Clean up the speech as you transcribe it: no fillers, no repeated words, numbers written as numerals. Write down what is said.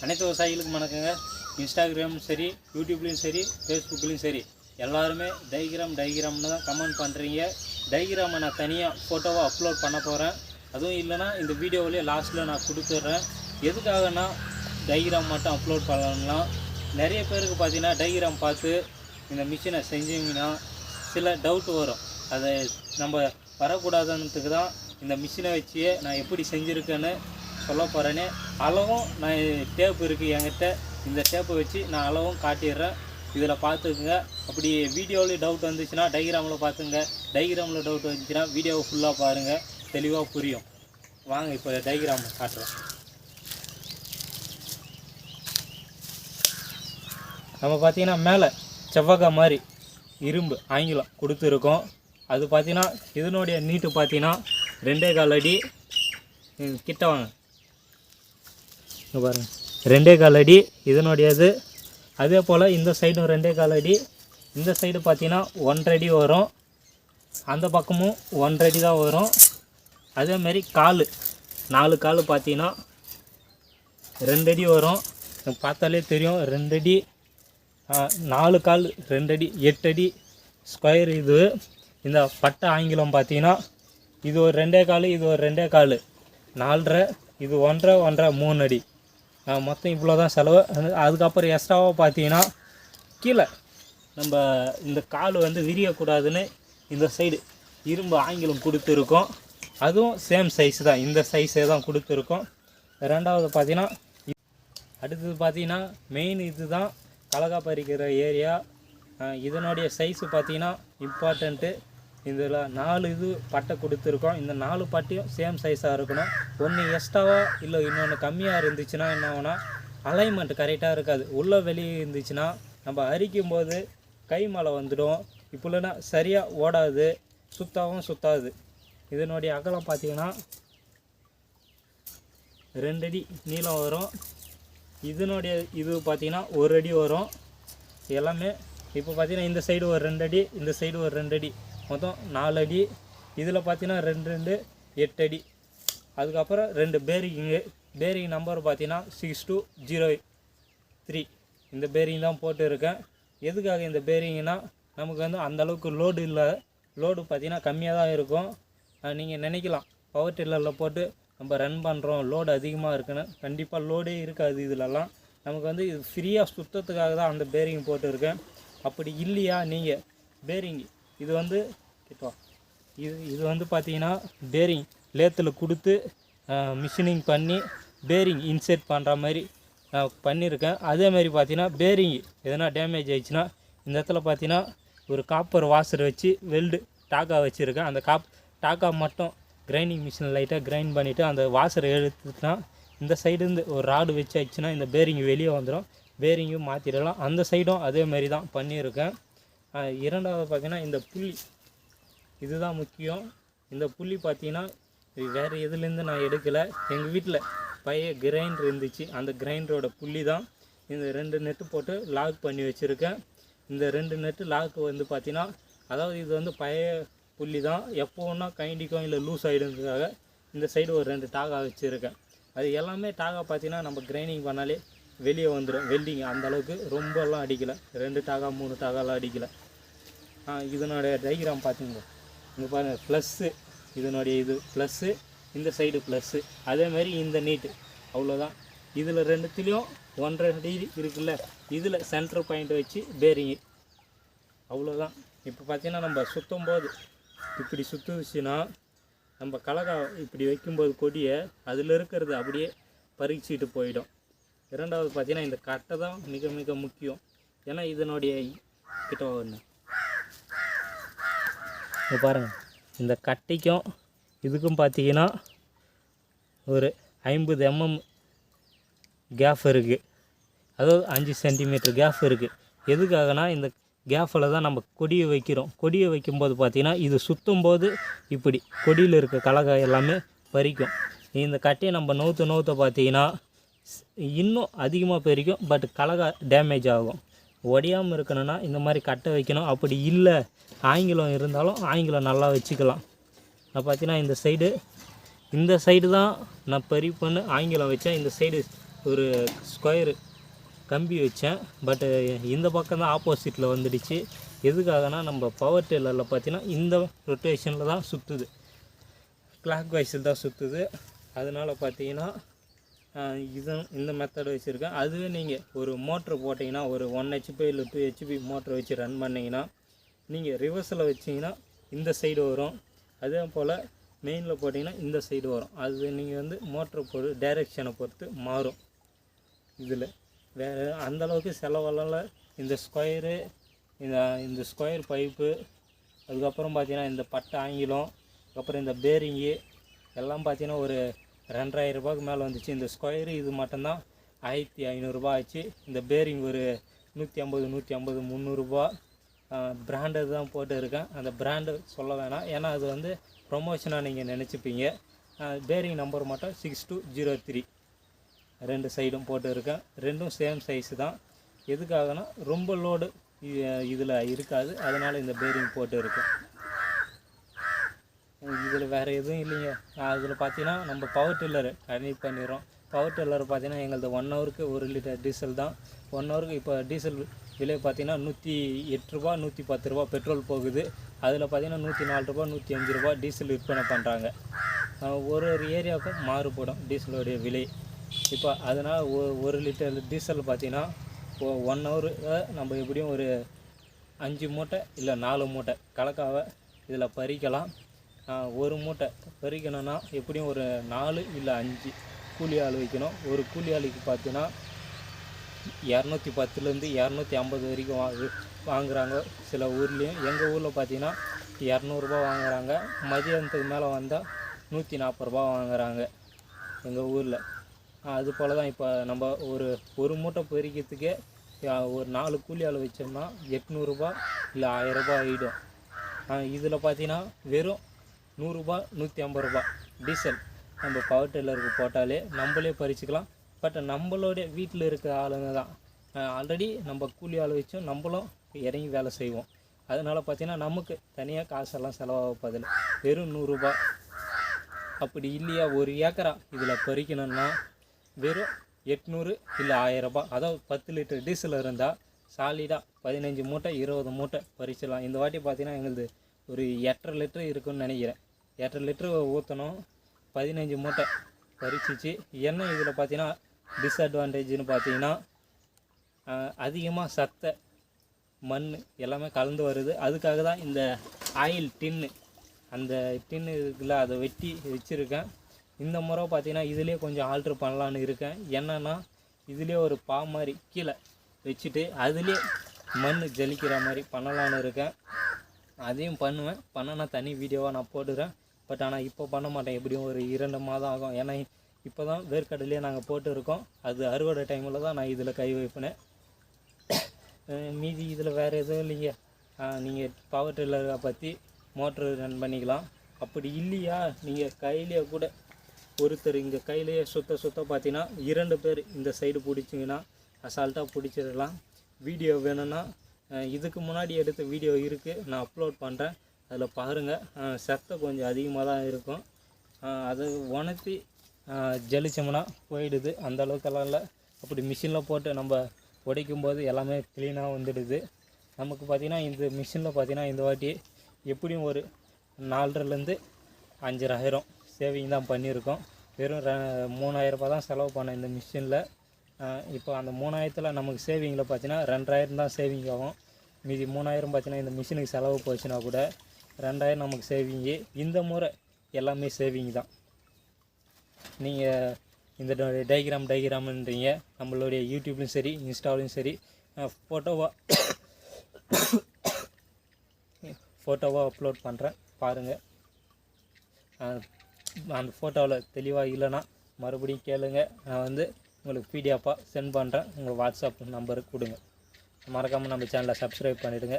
அனைத்து விவசாயிகளுக்கும் வணக்கங்க. இன்ஸ்டாகிராமும் சரி, யூடியூப்லேயும் சரி, ஃபேஸ்புக்லேயும் சரி, எல்லாருமே டைகிராம்னு தான் கமெண்ட் பண்ணுறீங்க. டைகிராமை நான் தனியாக ஃபோட்டோவாக அப்லோட் பண்ண போகிறேன். அதுவும் இல்லைனா இந்த வீடியோவிலே லாஸ்ட்டில் நான் கொடுத்துட்றேன். எதுக்காகனா டைகிராம் மட்டும் அப்லோட் பண்ணலாம். நிறைய பேருக்கு பார்த்தீங்கன்னா டைகிராம் பார்த்து இந்த மிஷினை செஞ்சிங்கன்னா சில டவுட் வரும். அதை நம்ம வரக்கூடாதுன்றதுக்கு தான் இந்த மிஷினை வச்சியே நான் எப்படி செஞ்சுருக்கேன்னு சொல்ல போகிறேன்னு. அளவும் நான் டேப் இருக்குது என்கிட்ட, இந்த டேப்பை வச்சு நான் அளவும் காட்டிடுறேன். இதில் பார்த்துக்குங்க. அப்படி வீடியோவில் டவுட் வந்துச்சுன்னா டைகிராமில் பார்த்துங்க. டைகிராமில் டவுட் வந்துச்சுன்னா வீடியோவை ஃபுல்லாக பாருங்கள், தெளிவாக புரியும். வாங்க இப்போ டைகிராம் காட்டுறேன். நம்ம பார்த்திங்கன்னா மேலே செவ்வகம் மாதிரி இரும்பு ஆங்கிலம் கொடுத்துருக்கோம். அது பார்த்திங்கன்னா இதனுடைய நீட்டு பார்த்திங்கன்னா 2.25 அடி. கிட்ட வாங்க பாருங்கள், 2.25 அடி இதனுடையது. அதே போல் இந்த சைடும் 2.25 அடி. இந்த சைடு பார்த்திங்கன்னா 1.5 அடி வரும். அந்த பக்கமும் 1.5 அடி தான் வரும். அதேமாரி கால் 4 கால் பார்த்திங்கன்னா 2 அடி வரும். பார்த்தாலே தெரியும் 2 அடி. 4 கால் 2 அடி, 8 அடி ஸ்கொயர். இது இந்த பட்டை ஆங்கிலம் பார்த்திங்கன்னா இது ஒரு 2.25, இது ஒரு 2.25, 4.5, இது 1.5, 3 அடி. மொத்தம் இவ்வளோ தான் செலவு. அதுக்கப்புறம் எக்ஸ்ட்ராவாக பார்த்தீங்கன்னா கீழே நம்ம இந்த கால் வந்து விரியக்கூடாதுன்னு இந்த சைடு இரும்பு ஆங்கிலம் கொடுத்துருக்கோம். அதுவும் சேம் சைஸ் தான், இந்த சைஸே தான் கொடுத்துருக்கோம். ரெண்டாவது பார்த்தீங்கன்னா அடுத்தது பார்த்தீங்கன்னா மெயின் இது தான் கலகா பறிக்கிற ஏரியா. இதனுடைய சைஸு பார்த்தீங்கன்னா இம்பார்ட்டண்ட்டு. இதில் 4 இது பட்டை கொடுத்துருக்கோம். இந்த 4 பட்டையும் சேம் சைஸாக இருக்கணும். ஒன்று எக்ஸ்ட்ராவாக இல்லை இன்னொன்று கம்மியாக இருந்துச்சுன்னா என்ன ஆகுனா அலைன்மெண்ட் கரெக்டாக இருக்காது. உள்ளே வெளியே இருந்துச்சுன்னா நம்ம அரிக்கும் போது கை மேலே வந்துடும். இப்போ இல்லைன்னா சரியாக ஓடாது, சுத்தாது. இதனுடைய அகலம் பார்த்திங்கன்னா 2 அடி நீளம் வரும். இதனுடைய இது பார்த்திங்கன்னா 1 அடி வரும். எல்லாமே இப்போ பார்த்திங்கன்னா இந்த சைடு ஒரு 2 அடி, இந்த சைடு ஒரு 2 அடி, மொத்தம் 4 அடி. இதில் பார்த்தீங்கன்னா 2 8 அடி. அதுக்கப்புறம் 2 பேரிங் நம்பர் பார்த்தீங்கன்னா 6203. இந்த பேரிங் தான் போட்டு இருக்கேன். எதுக்காக இந்த பேரிங்னா நமக்கு வந்து அந்தளவுக்கு லோடு இல்லை. லோடு பார்த்தீங்கன்னா கம்மியாக தான் இருக்கும். நீங்கள் நினைக்கலாம் பவர் டில்லரில் போட்டு நம்ம ரன் பண்ணுறோம், லோடு அதிகமாக இருக்குன்னு. கண்டிப்பாக லோடே இருக்காது. இதிலலாம் நமக்கு வந்து இது ஃப்ரீயாக சுத்தத்துக்காக தான் அந்த பேரிங் போட்டுருக்கேன். அப்படி இல்லையா நீங்கள் பேரிங் இது வந்து இது வந்து பார்த்தீங்கன்னா பேரிங் லேத்தில் கொடுத்து மிஷினிங் பண்ணி பேரிங் இன்செர்ட் பண்ணுற மாதிரி பண்ணியிருக்கேன். அதேமாதிரி பார்த்தீங்கன்னா பேரிங் எதனா டேமேஜ் ஆயிடுச்சுன்னா இந்த இடத்துல பார்த்தீங்கன்னா ஒரு காப்பர் வாஷர் வச்சு வெல்டு டாக்கா வச்சுருக்கேன். அந்த டாக்கா மட்டும் கிரைண்டிங் மிஷின் லைட்டாக கிரைண்ட் பண்ணிவிட்டு அந்த வாஷரை எடுத்துனா இந்த சைடுந்து ஒரு ராடு வச்சு ஆச்சுன்னா இந்த பேரிங் வெளியே வந்துடும். பேரிங்கும் மாற்றிடலாம். அந்த சைடும் அதேமாரி தான் பண்ணியிருக்கேன். இரண்டாவது பார்த்திங்கன்னா இந்த புள்ளி இதுதான் முக்கியம். இந்த புள்ளி பார்த்திங்கன்னா வேறு எதுலேருந்து நான் எடுக்கலை. எங்கள் வீட்டில் பழைய கிரைண்டர் இருந்துச்சு, அந்த கிரைண்டரோட புள்ளி தான். இந்த 2 நெட்டு போட்டு லாக் பண்ணி வச்சுருக்கேன். இந்த 2 நெட்டு லாக்கு வந்து பார்த்திங்கன்னா அதாவது இது வந்து பழைய புள்ளி தான். எப்போன்னா கைண்டிக்கும் இல்லை லூஸ் ஆகிடுறதுக்காக இந்த சைடு ஒரு 2 டாகா வச்சுருக்கேன். அது எல்லாமே டாகா பார்த்திங்கன்னா நம்ம கிரைண்டிங் பண்ணாலே வெளியே வந்துடும். வெல்டிங் அந்தளவுக்கு ரொம்பலாம் அடிக்கலை. 2 டாகா 3 டாகாலாம் அடிக்கலை. இதனுடைய டைகிராம் பார்த்துங்க. இங்கே பாருங்கள், ப்ளஸ்ஸு இதனுடைய இது ப்ளஸ்ஸு, இந்த சைடு ப்ளஸ்ஸு, அதேமாதிரி இந்த நீட்டு. அவ்வளோதான். இதில் 2த்துலேயும் 1.5 அடி இருக்குல்ல, இதில் சென்டர் பாயிண்ட் வச்சு பேரிங்கு. அவ்வளோதான். இப்போ பார்த்திங்கன்னா நம்ம சுற்றும் போது இப்படி சுற்றுச்சுன்னா நம்ம கலகா இப்படி வைக்கும்போது கொடியை அதில் இருக்கிறது அப்படியே பறிச்சிட்டு போயிடும். இரண்டாவது பார்த்திங்கன்னா இந்த கட்டை தான் மிக மிக முக்கியம். ஏன்னா இதனுடைய கிட்ட ஒன்று இப்போ பாருங்கள், இந்த கட்டைக்கும் இதுக்கும் பார்த்திங்கன்னா ஒரு 50 mm கேப் இருக்குது. அதாவது 5 சென்டிமீட்டர் கேப் இருக்குது. எதுக்காகனா இந்த கேப்பில் தான் நம்ம கொடியை வைக்கிறோம். கொடியை வைக்கும்போது பார்த்திங்கன்னா இது சுற்றும் போது இப்படி கொடியில் இருக்க கலகாய் எல்லாமே பறிக்கும். இந்த கட்டையை நம்ம நவுத்த பார்த்திங்கன்னா இன்னும் அதிகமாக பறிக்கும். பட் கலகா டேமேஜ் ஆகும். ஒடியாமல் இருக்கணும்னா இந்த மாதிரி கட்டை வைக்கணும். அப்படி இல்லை ஆங்கிலம் இருந்தாலும் ஆங்கிலம் நல்லா வச்சுக்கலாம். நான் பார்த்தீங்கன்னா இந்த சைடு தான் நான் பறி பண்ணி ஆங்கிலம் வச்சேன். இந்த சைடு ஒரு ஸ்கொயரு கம்பி வச்சேன். பட்டு இந்த பக்கம் தான் ஆப்போசிட்டில் வந்துடுச்சு. எதுக்காகனா நம்ம பவர் டில்லரில் பார்த்தீங்கன்னா இந்த ரொட்டேஷனில் தான் சுற்றுது, கிளாக் வைஸில் தான் சுற்றுது. அதனால் பார்த்தீங்கன்னா இந்த மெத்தட் வச்சுருக்கேன். அதுவே நீங்கள் ஒரு மோட்ரு போட்டிங்கன்னா ஒரு 1 HP இல்லை 2 HP மோட்ரு வச்சு ரன் பண்ணிங்கன்னா நீங்கள் ரிவர்ஸில் வச்சிங்கன்னா இந்த சைடு வரும். அதே போல் மெயினில் போட்டிங்கன்னா இந்த சைடு வரும். அது நீங்கள் வந்து மோட்ரு டைரெக்ஷனை பொறுத்து மாறும். இதில் வேறு அந்தளவுக்கு செலவெல்லாம் இந்த ஸ்கொயரு, இந்த ஸ்கொயர் பைப்பு, அதுக்கப்புறம் பார்த்தீங்கன்னா இந்த பட்டை ஆங்கிலம், அதுக்கப்புறம் இந்த பேரிங்கு எல்லாம் பார்த்தீங்கன்னா ஒரு 2000 ரூபாய்க்கு மேலே வந்துச்சு. இந்த ஸ்கொயரு இது மட்டும்தான் 1500 ரூபா ஆச்சு. இந்த பேரிங் ஒரு 150 300 பிராண்டட் தான் போட்டு இருக்கேன். அந்த பிராண்டு சொல்ல வேணாம், ஏன்னா அது வந்து ப்ரொமோஷனாக நீங்கள் நினச்சிப்பீங்க. பேரிங் நம்பர் மட்டும் 6203 2 சைடும் போட்டு இருக்கேன். ரெண்டும் சேம் சைஸு தான். எதுக்காகனா ரொம்ப லோடு இதில் இருக்காது, அதனால் இந்த பேரிங் போட்டு இருக்கேன். இதில் வேறு எதுவும் இல்லைங்க. அதில் பார்த்தீங்கன்னா நம்ம பவர் டில்லரு கனெக்ட் பண்ணிடுறோம். பவர் டில்லர் பார்த்தீங்கன்னா எங்களது 1 ஹவருக்கு 1 லிட்டர் டீசல் தான். 1 ஹவருக்கு இப்போ டீசல் விலை பார்த்தீங்கன்னா 108 ரூபா 110 ரூபா பெட்ரோல் போகுது. அதில் பார்த்தீங்கன்னா 104 ரூபா 105 ரூபா டீசல் விற்பனை பண்ணுறாங்க. ஒரு ஏரியாவுக்கும் மாறுபடும் டீசலோடைய விலை. இப்போ அதனால் 1 லிட்டர் டீசல் பார்த்தீங்கன்னா 1 ஹவரு நம்ம எப்படியும் ஒரு 5 மூட்டை இல்லை 4 மூட்டை கலக்காவை இதில் பறிக்கலாம். ஒரு மூட்டை பறிக்கணும்னா எப்படியும் ஒரு 4 இல்லை 5 கூலி ஆள் வைக்கணும். ஒரு கூலி ஆளுக்கு பார்த்தீங்கன்னா 210லேருந்து 250 வரைக்கும் வாங்குகிறாங்க சில ஊர்லேயும். எங்கள் ஊரில் பார்த்தீங்கன்னா 200 வாங்குகிறாங்க. மதியானத்துக்கு மேலே வந்தால் 140 ரூபா வாங்குகிறாங்க எங்கள் ஊரில். அது போல் தான் இப்போ நம்ம ஒரு மூட்டை பறிக்கிறதுக்கே ஒரு 4 கூலி ஆள் வச்சோம்னா 800 ரூபா இல்லை 1000 ரூபா ஆகிடும். இதில் பார்த்தீங்கன்னா வெறும் 100 ரூபா 150 ரூபா டீசல் நம்ம பவர் டில்லருக்கு போட்டாலே நம்மளே பறிச்சுக்கலாம். பட் நம்மளோட வீட்டில் இருக்க ஆளுங்க தான் ஆல்ரெடி நம்ம கூலி ஆள் வச்சோம், நம்மளும் இறங்கி வேலை செய்வோம். அதனால் பார்த்தீங்கன்னா நமக்கு தனியாக காசெல்லாம் செலவாகப்பதில்லை. வெறும் 100 ரூபா. அப்படி இல்லையா ஒரு ஏக்கரா இதில் பறிக்கணும்னா வெறும் 800 இல்லை 1000 ரூபா. அதாவது 10 லிட்டர் டீசல் இருந்தால் சாலிடாக 15 மூட்டை 20 மூட்டை பறிச்சிடலாம். இந்த வாட்டி பார்த்தீங்கன்னா எங்களுது ஒரு 8.5 லிட்டர் இருக்குன்னு நினைக்கிறேன். 8.5 லிட்டரு ஊற்றணும், 15 மூட்டை பறிச்சிச்சு. என்ன இதில் பார்த்தீங்கன்னா டிஸ்அட்வான்டேஜ்னு பார்த்தீங்கன்னா அதிகமாக சத்தை மண் எல்லாமே கலந்து வருது. அதுக்காக தான் இந்த ஆயில் டின்னு, அந்த டின்னு இருக்குல்ல, அதை வெட்டி வச்சுருக்கேன். இந்த முறை பார்த்தீங்கன்னா இதிலே கொஞ்சம் ஆல்ட்ரு பண்ணலான்னு இருக்கேன். என்னென்னா இதிலே ஒரு மாதிரி கீழே வச்சுட்டு அதிலே மண் ஜலிக்கிற மாதிரி பண்ணலான்னு இருக்கேன். அதையும் பண்ணுவேன். பண்ணனா தனி வீடியோவாக நான் போட்டுக்கிறேன். பட் ஆனால் இப்போ பண்ண மாட்டேன். எப்படியும் ஒரு 2 மாதம் ஆகும். ஏன்னா இப்போ தான் வேர்க்கடலையே நாங்கள் போட்டு இருக்கோம். அது அறுவடை டைமில் தான் நான் இதில் கை வைப்பினேன். மீதி இதில் வேறு எதுவும் இல்லைங்க. நீங்கள் பவர் டில்லரை பற்றி மோட்ரு ரன் பண்ணிக்கலாம். அப்படி இல்லையா நீங்கள் கையிலேயே கூட ஒருத்தர் இங்கே கையிலேயே சுத்த பார்த்தீங்கன்னா 2 பேர் இந்த சைடு பிடிச்சிங்கன்னா அசால்ட்டாக பிடிச்சிடலாம். வீடியோ வேணும்னா இதுக்கு முன்னாடி எடுத்த வீடியோ இருக்குது, நான் அப்லோட் பண்ணுறேன், அதில் பாருங்கள். சத்தை கொஞ்சம் அதிகமாக தான் இருக்கும். அதை உணர்த்தி ஜலிச்சோம்னா போயிடுது. அந்த அளவுக்கெல்லாம் இல்லை. அப்படி மிஷினில் போட்டு நம்ம உடைக்கும் போது எல்லாமே க்ளீனாக வந்துடுது. நமக்கு பார்த்திங்கன்னா இந்த மிஷினில் பார்த்திங்கன்னா இந்த வாட்டி எப்படியும் ஒரு 4,500 5,000 சேவிங் தான் பண்ணியிருக்கோம். வெறும் 3,000 ரூபா தான் செலவு பண்ணேன் இந்த மிஷினில். இப்போ அந்த 3000த்தில் நமக்கு சேவிங்கில் பார்த்தீங்கன்னா 2000 தான் சேவிங் ஆகும். மீதி 3000 பார்த்தீங்கன்னா இந்த மிஷினுக்கு செலவு போச்சுன்னா கூட 2000 நமக்கு சேவிங்கு. இந்த முறை எல்லாமே சேவிங் தான். நீங்கள் இந்த டைகிராம்ன்றீங்க, நம்மளுடைய யூடியூப்லையும் சரி இன்ஸ்டாவிலையும் சரி ஃபோட்டோவாக அப்லோட் பண்ணுறேன், பாருங்கள். அந்த ஃபோட்டோவில் தெளிவாக இல்லைன்னா மறுபடியும் கேளுங்க. நான் வந்து உங்களுக்கு பிடிஎஃபாக சென்ட் பண்ணுறேன். உங்கள் வாட்ஸ்அப் நம்பருக்கு கொடுங்க. மறக்காமல் நம்ம சேனலை சப்ஸ்கிரைப் பண்ணிவிடுங்க.